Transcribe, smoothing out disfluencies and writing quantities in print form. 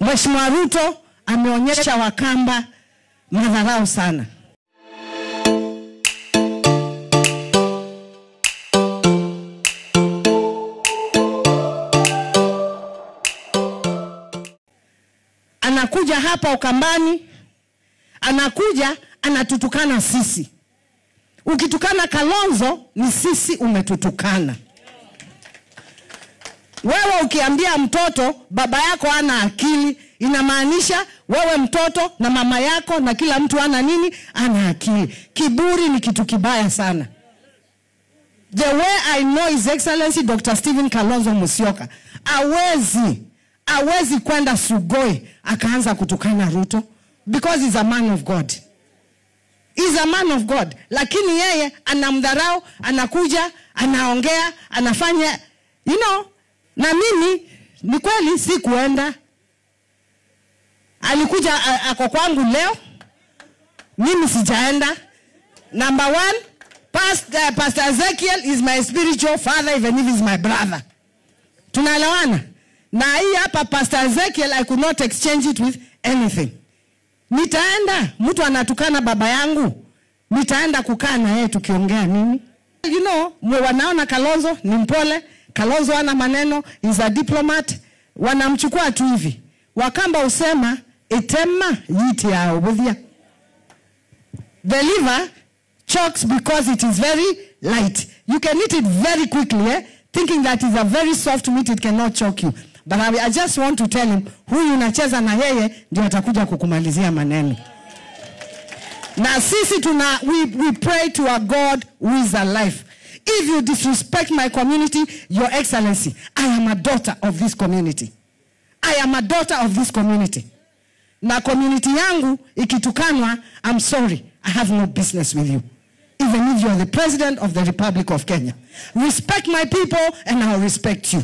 Mheshimiwa Ruto ameonyesha Wakamba madharau sana. Anakuja hapa Ukambani, anakuja anatutukana sisi. Ukitukana Kalonzo ni sisi umetutukana. Wewe ukiambia mtoto baba yako hana akili, inamaanisha wewe mtoto na mama yako na kila mtu ana nini? Ana akili. Kiburi ni kitu kibaya sana. The way I know His Excellency Dr. Stephen Kalonzo Musyoka, hawezi kwenda Sugoi akaanza kutukana Ruto, because he's a man of God. He's a man of God. Lakini yeye anamdharau, anakuja, anaongea, anafanya, you know. Na mimi ni kweli si kuenda. Alikuja ako kwangu leo, mimi sijaenda. Number one, Pastor Ezekiel is my spiritual father, even if he's my brother. Tunaelewana? Na hii hapa Pastor Ezekiel, I could not exchange it with anything. Nitaenda, mtu anatukana baba yangu, nitaenda kukaa na yeye tukiongea nini? You know, wanaona Kalonzo ni mpole, Kalonzo ana maneno, is a diplomat, wanamchukua tu hivi. Wakamba usema etema yiti ya obudhia. The liver chokes because it is very light. You can eat it very quickly, thinking that it's a very soft meat, it cannot choke you. But I just want to tell him, huyu unacheza na yeye ndio atakuja kukumalizia maneno. Na sisi we pray to a God who is alive. If you disrespect my community, Your Excellency, I am a daughter of this community. I am a daughter of this community. Na community yangu ikitukanwa, I'm sorry, I have no business with you. Even if you are the President of the Republic of Kenya. Respect my people and I'll respect you.